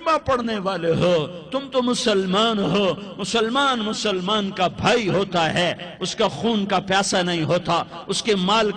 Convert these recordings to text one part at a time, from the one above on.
کلمہ پڑھنے والے ہو، تم تو مسلمان ہو۔ مسلمان مسلمان کا بھائی ہوتا ہے، اس کا خون کا پیاسا نہیں ہوتا، اس کے مال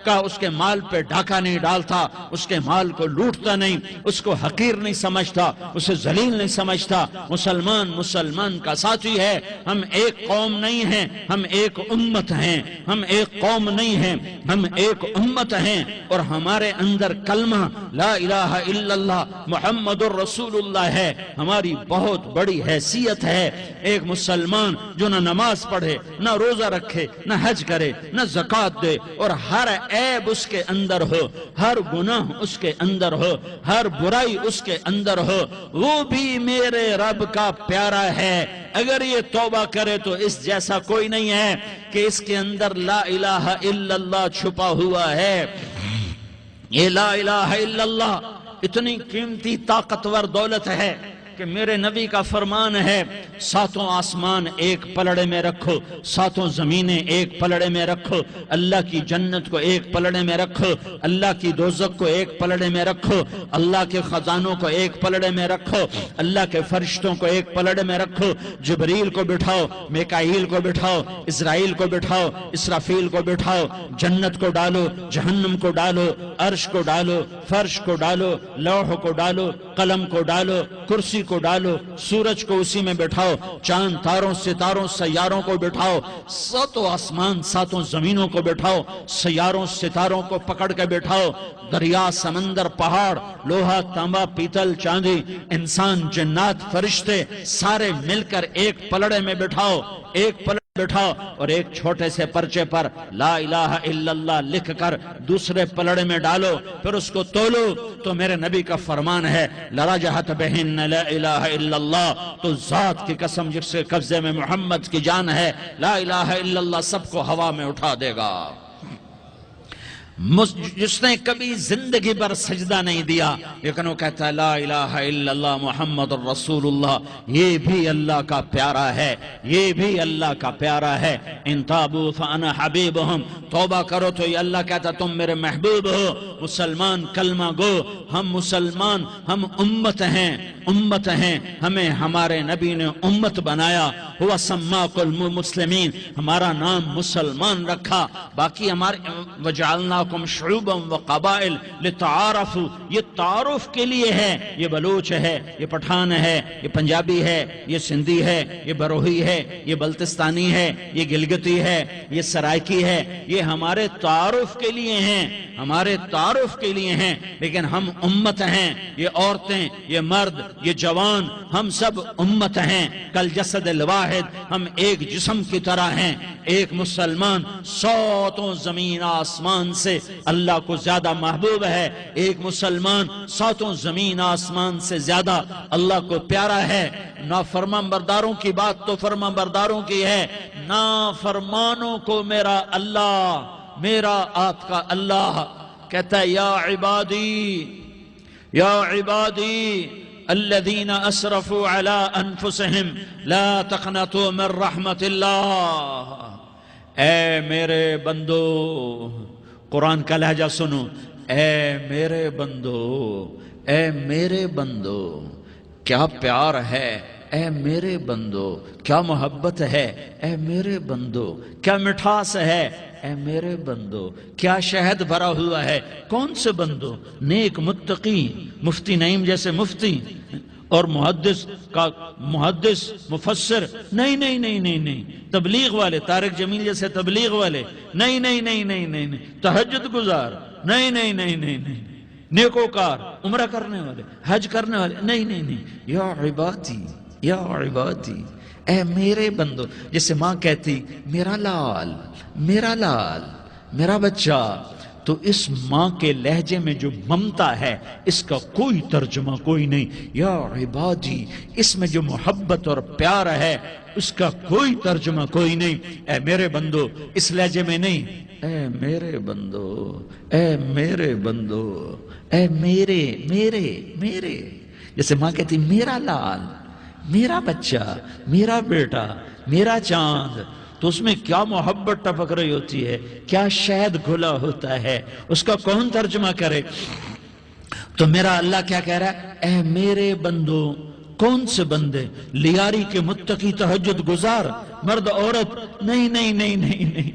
اس کے مال پہ ڈاکہ نہیں ڈالتا، اس کے مال کو لوٹتا نہیں، اس کو حقیر نہیں سمجھتا، اسے ذلیل نہیں سمجھتا۔ مسلمان مسلمان کا ساتھی ہے۔ ہم ایک قوم نہیں ہیں، ہم ایک امت ہیں۔ ہم ایک قوم نہیں ہیں، ہم ایک امت ہیں، اور ہمارے اندر کلمہ لا الہ الا اللہ محمد الرسول اللہ ہے۔ ہماری بہت بڑی حیثیت ہے۔ ایک مسلمان جو نہ نماز پڑھے، نہ روزہ رکھے، نہ حج کرے، نہ زکوٰۃ دے، اور ہر عیب اس کے اندر ہو، ہر گناہ اس کے اندر ہو، ہر برائی اس کے اندر ہو، وہ بھی میرے رب کا پیارا ہے۔ اگر یہ توبہ کرے تو اس جیسا کوئی نہیں ہے کہ اس کے اندر لا الہ الا اللہ چھپا ہوا ہے۔ یہ لا الہ الا اللہ اتنی قیمتی طاقتور دولت ہے کہ میرے نبی کا فرمان ہے، ساتوں آسمان ایک پلڑے میں رکھو، ساتوں زمینیں ایک پلڑے میں رکھو، اللہ کی جنت کو ایک پلڑے میں رکھو، اللہ کی دوزخ کو ایک پلڑے میں رکھو، اللہ کے خزانوں کو ایک پلڑے میں رکھو، اللہ کے فرشتوں کو ایک پلڑے میں رکھو، جبریل کو بٹھاؤ، میکائیل کو بٹھاؤ، اسرائیل کو بٹھاؤ، اسرافیل کو بٹھاؤ، جنت کو ڈالو، جہنم کو ڈالو، عرش کو ڈالو، فرش کو ڈالو، لوح کو ڈالو، قلم کو ڈالو، کرسی کو ڈالو، سورج کو اسی میں بٹھاؤ، چاند تاروں ستاروں سیاروں کو بٹھاؤ، ساتوں آسمان ساتوں زمینوں کو بٹھاؤ، سیاروں ستاروں کو پکڑ کے بٹھاؤ، دریا سمندر پہاڑ لوہا تانبا پیتل چاندی انسان جنات فرشتے سارے مل کر ایک پلڑے میں بٹھاؤ، ایک پلڑے بٹھاؤ، اور ایک چھوٹے سے پرچے پر لا الہ الا اللہ لکھ کر دوسرے پلڑے میں ڈالو، پھر اس کو تولو تو میرے نبی کا فرمان ہے لرجحت بہن لا الہ الا اللہ، تو ذات کی قسم جس کے قبضے میں محمد کی جان ہے، لا الہ الا اللہ سب کو ہوا میں اٹھا دے گا۔ جس نے کبھی زندگی بھر سجدہ نہیں دیا لیکن وہ کہتا ہے لا الہ الا اللہ محمد الرسول اللہ، یہ بھی اللہ کا پیارا ہے، یہ بھی اللہ کا پیارا ہے۔ ان تابوا فانا حبیبہم، توبہ کرو تو یہ اللہ کہتا تم میرے محبوب ہو۔ مسلمان کلمہ گو، ہم مسلمان، ہم امت ہیں، امت ہیں، ہمیں ہمارے نبی نے امت بنایا، ہوا سماکم المسلمین، ہمارا نام مسلمان رکھا، باقی ہمارے وجعلناکم شعوبا وقبائل لتعارفوا، یہ تعارف کے لیے ہے، یہ بلوچ ہے، یہ پٹھان ہے، یہ پنجابی ہے، یہ سندھی ہے، یہ بروہی ہے، یہ بلتستانی ہے، یہ گلگتی ہے، یہ سرائکی ہے، یہ ہمارے تعارف کے لیے ہیں، ہمارے تعارف کے لیے ہیں، لیکن ہم امت ہیں، یہ عورتیں، یہ مرد، یہ جوان، ہم سب امت ہیں، کل جسد الواحد، ہم ایک جسم کی طرح ہیں۔ ایک مسلمان ساتوں زمین آسمان سے اللہ کو زیادہ محبوب ہے، ایک مسلمان ساتوں زمین آسمان سے زیادہ اللہ کو پیارا ہے۔ نافرمان برداروں کی بات تو فرمان برداروں کی ہے، نافرمانوں کو میرا اللہ، میرا آپ کا اللہ کہتا ہے یا عبادی الذین اسرفوا علی انفسہم لا تقنطوا من رحمت اللہ، اے میرے بندو، قرآن کا لہجہ سنو، اے میرے بندو، اے میرے بندو، کیا پیار ہے، اے میرے بندو، کیا محبت ہے، اے میرے بندو، کیا مٹھاس ہے، اے میرے بندو، کیا شہد بھرا ہوا ہے۔ کون سے بندو؟ نیک متقی، مفتی نعیم جیسے مفتی اور محدث مفسر، نہیں نہیں نہیں نہیں نہیں، تبلیغ والے، طارق جمیل جیسے تبلیغ والے، نہیں نہیں نہیں نہیں نہیں نہیں، تہجد گزار، نہیں نہیں نہیں نہیں نہیں، نیکوکار، عمرہ کرنے والے، حج کرنے والے، نہیں نہیں نہیں، یا عبادی، یا عبادی، اے میرے بندو، جیسے ماں کہتی میرا لال، میرا لال، میرا بچہ، تو اس ماں کے لہجے میں جو ممتا ہے اس کا کوئی ترجمہ کوئی نہیں۔ یا عبادی، اس میں جو محبت اور پیار ہے اس کا کوئی ترجمہ کوئی نہیں۔ اے میرے بندو، اس لہجے میں نہیں، اے میرے بندو، اے میرے بندو، اے میرے میرے میرے، جیسے ماں کہتی میرا لال، میرا بچہ، میرا بیٹا، میرا چاند، تو اس میں کیا محبت ٹپک رہی ہوتی ہے، کیا شہد گھلا ہوتا ہے، اس کا کون ترجمہ کرے۔ تو میرا اللہ کیا کہہ رہا ہے؟ اے میرے بندو. کون سے بندے؟ لیاری کے متقی تہجد گزار مرد عورت؟ نہیں نہیں نہیں نہیں نہیں.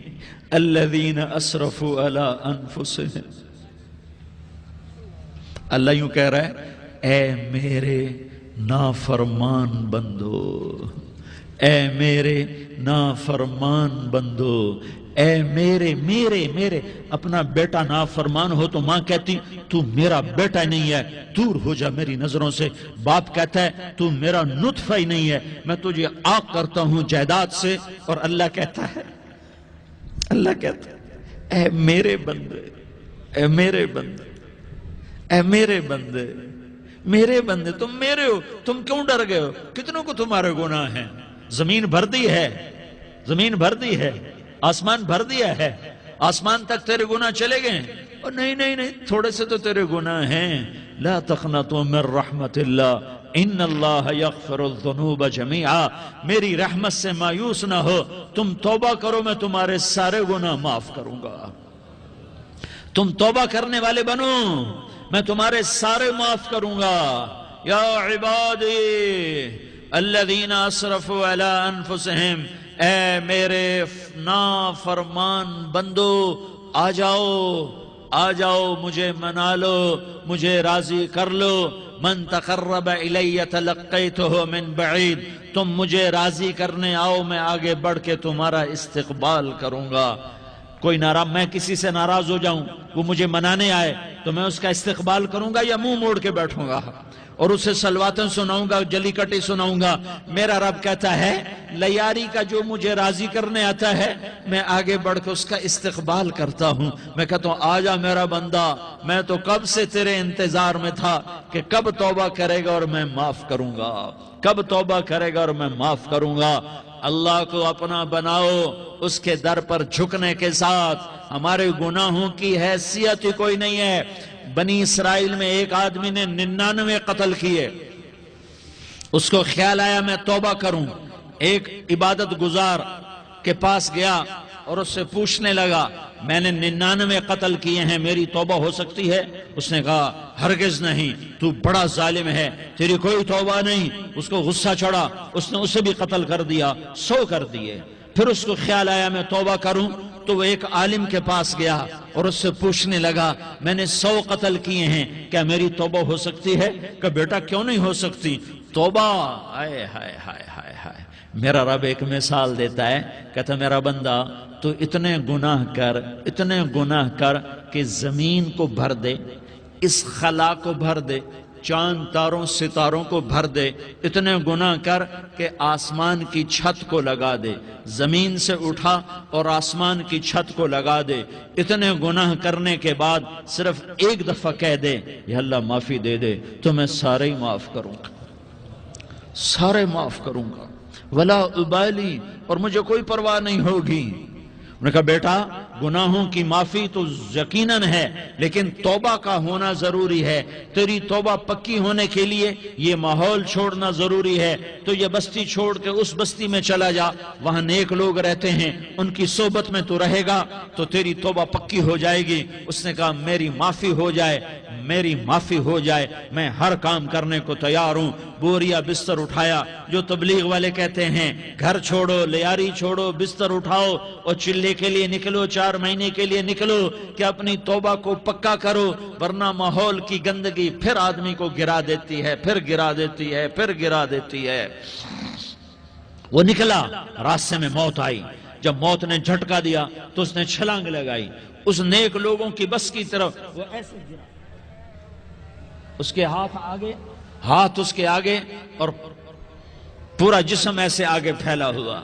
الذین اسرفوا علی انفسہم. اللہ یوں کہہ رہا ہے اے میرے نافرمان بندو، اے میرے نافرمان بندو، اے میرے میرے میرے. اپنا بیٹا نافرمان ہو تو ماں کہتی تو میرا بیٹا نہیں ہے، دور ہو جا میری نظروں سے. باپ کہتا ہے تو میرا نطفہ ہی نہیں ہے، میں تجھے عاق کرتا ہوں جائیداد سے. اور اللہ کہتا ہے اے میرے بندے، اے میرے بندے، اے میرے بندے، میرے بندے تم میرے ہو، تم کیوں ڈر گئے ہو؟ کتنوں کو تمہارے گناہ ہیں؟ زمین بھر دی ہے، زمین بھر دی ہے، آسمان بھر دیا ہے. آسمان تک تیرے گناہ چلے گئے؟ اور نہیں نہیں نہیں، تھوڑے سے تو تیرے گناہ ہیں. لا تقنطوا من رحمت اللہ ان اللہ یغفر الذنوب جمیعا. میری رحمت سے مایوس نہ ہو، تم توبہ کرو میں تمہارے سارے گناہ معاف کروں گا. تم توبہ کرنے والے بنو، میں تمہارے سارے معاف کروں گا. یا عبادی الذین اسرفوا علی انفسہم، اے میرے نافرمان بندو آ جاؤ، آ جاؤ، مجھے منا لو، مجھے راضی کر لو. من تقرب الی تلقیتہ من بعید. تم مجھے راضی کرنے آؤ، میں آگے بڑھ کے تمہارا استقبال کروں گا. کوئی ناراض، میں کسی سے ناراض ہو جاؤں، وہ مجھے منانے آئے تو میں اس کا استقبال کروں گا یا منہ موڑ کے بیٹھوں گا اور اسے صلواتیں سناؤں گا، جلی کٹی سناؤں گا؟ میرا رب کہتا ہے لیاری کا جو مجھے راضی کرنے آتا ہے میں آگے بڑھ کے اس کا استقبال کرتا ہوں. میں کہتا ہوں آ جا میرا بندہ، میں تو کب سے تیرے انتظار میں تھا کہ کب توبہ کرے گا اور میں معاف کروں گا، کب توبہ کرے گا اور میں معاف کروں گا. اللہ کو اپنا بناؤ، اس کے در پر جھکنے کے ساتھ. ہمارے گناہوں کی حیثیت ہی کوئی نہیں ہے. بنی اسرائیل میں ایک آدمی نے 99 قتل کیے، اس کو خیال آیا میں توبہ کروں. ایک عبادت گزار کے پاس گیا اور اس سے پوچھنے لگا میں نے 99 قتل کیے ہیں، میری توبہ ہو سکتی ہے؟ اس نے کہا ہرگز نہیں، تو بڑا ظالم ہے، تیری کوئی توبہ نہیں. اس کو غصہ چڑھا، اس نے اسے بھی قتل کر دیا، 100 کر دیے. پھر اس کو خیال آیا میں توبہ کروں تو وہ ایک عالم کے پاس گیا اور اس سے پوچھنے لگا میں نے 100 قتل کیے ہیں، کیا میری توبہ ہو سکتی ہے؟ کہ بیٹا کیوں نہیں ہو سکتی توبہ؟ ہائے ہائے ہائے ہائے ہائے. میرا رب ایک مثال دیتا ہے، کہتا میرا بندہ تو اتنے گناہ کر، اتنے گناہ کر کہ زمین کو بھر دے، اس خلا کو بھر دے، چاند تاروں ستاروں کو بھر دے. اتنے گناہ کر کہ آسمان کی چھت کو لگا دے، زمین سے اٹھا اور آسمان کی چھت کو لگا دے. اتنے گناہ کرنے کے بعد صرف ایک دفعہ کہہ دے یا اللہ معافی دے دے تو میں سارے ہی معاف کروں گا، سارے معاف کروں گا، ولا ابالی، اور مجھے کوئی پرواہ نہیں ہوگی. انہوں نے کہا بیٹا گناہوں کی معافی تو یقیناً ہے لیکن توبہ کا ہونا ضروری ہے. تیری توبہ پکی ہونے کے لیے یہ ماحول چھوڑنا ضروری ہے. تو یہ بستی چھوڑ کے اس بستی میں چلا جا، وہاں نیک لوگ رہتے ہیں، ان کی صحبت میں تو رہے گا تو تیری توبہ پکی ہو جائے گی. اس نے کہا میری معافی ہو جائے، میری معافی ہو جائے، میں ہر کام کرنے کو تیار ہوں. بوریا بستر اٹھایا، جو تبلیغ والے کہتے ہیں گھر چھوڑو، لیاری چھوڑو، بستر اٹھاؤ اور چلے کے لیے نکلو، 4 مہینے کے لیے نکلو کہ اپنی توبہ کو پکا کرو، ورنہ ماحول کی گندگی پھر آدمی کو گرا دیتی ہے، پھر گرا دیتی ہے، پھر گرا دیتی ہے. وہ نکلا، راستے میں موت آئی. جب موت نے جھٹکا دیا تو اس نے چھلانگ لگائی اس نیک لوگوں کی بس کی طرف. وہ ایسے گرا، اس کے ہاتھ آگے، ہاتھ اس کے آگے اور پورا جسم ایسے آگے پھیلا ہوا.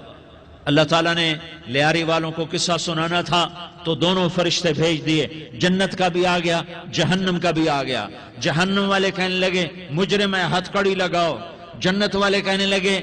اللہ تعالیٰ نے لیاری والوں کو قصہ سنانا تھا تو دونوں فرشتے بھیج دیے. جنت کا بھی آ گیا، جہنم کا بھی آ گیا. جہنم والے کہنے لگے مجرم ہے، ہتھ کڑی لگاؤ. جنت والے کہنے لگے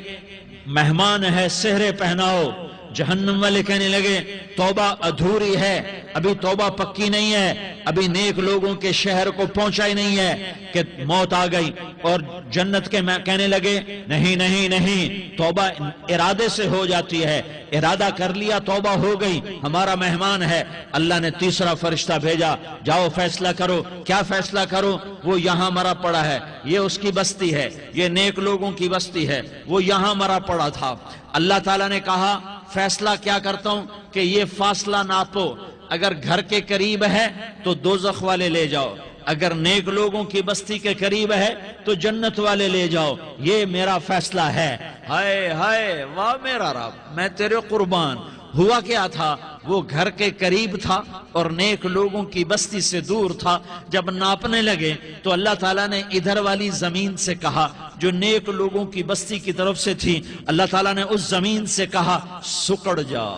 مہمان ہے، سہرے پہناؤ. جہنم والے کہنے لگے توبہ ادھوری ہے، ابھی توبہ پکی نہیں ہے، ابھی نیک لوگوں کے شہر کو پہنچا ہی نہیں ہے کہ موت آ گئی۔ اور جنت کے کہنے لگے نہیں نہیں نہیں، توبہ ارادے سے ہو جاتی ہے، ارادہ کر لیا توبہ ہو گئی، ہمارا مہمان ہے۔ اللہ نے تیسرا فرشتہ بھیجا، جاؤ فیصلہ کرو۔ کیا فیصلہ کرو؟ وہ یہاں مرا پڑا ہے، یہ اس کی بستی ہے، یہ نیک لوگوں کی بستی ہے، وہ یہاں مرا پڑا تھا۔ اللہ تعالیٰ نے کہا فیصلہ کیا کرتا ہوں کہ یہ فاصلہ ناپو، اگر گھر کے قریب ہے تو دوزخ والے لے جاؤ، اگر نیک لوگوں کی بستی کے قریب ہے تو جنت والے لے جاؤ، یہ میرا فیصلہ ہے۔ ہائے ہائے واہ میرا رب، میں تیرے قربان۔ ہوا کیا تھا؟ وہ گھر کے قریب تھا اور نیک لوگوں کی بستی سے دور تھا۔ جب ناپنے لگے تو اللہ تعالیٰ نے ادھر والی زمین سے کہا جو نیک لوگوں کی بستی کی طرف سے تھی، اللہ تعالیٰ نے اس زمین سے کہا سکڑ جا،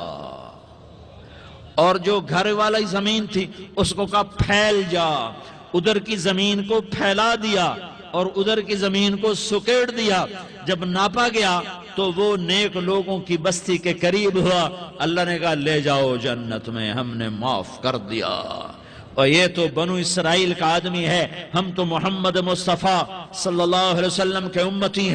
اور جو گھر والی زمین تھی اس کو کہا پھیل جا۔ ادھر کی زمین کو پھیلا دیا اور ادھر کی زمین کو سکیڑ دیا۔ جب ناپا گیا تو وہ نیک لوگوں کی بستی کے قریب ہوا۔ اللہ نے کہا لے جاؤ جنت میں، ہم نے معاف کر دیا۔ اور یہ تو بنو اسرائیل کا آدمی ہے، ہم تو محمد مصطفیٰ صلی اللہ علیہ وسلم کے امتی ہیں۔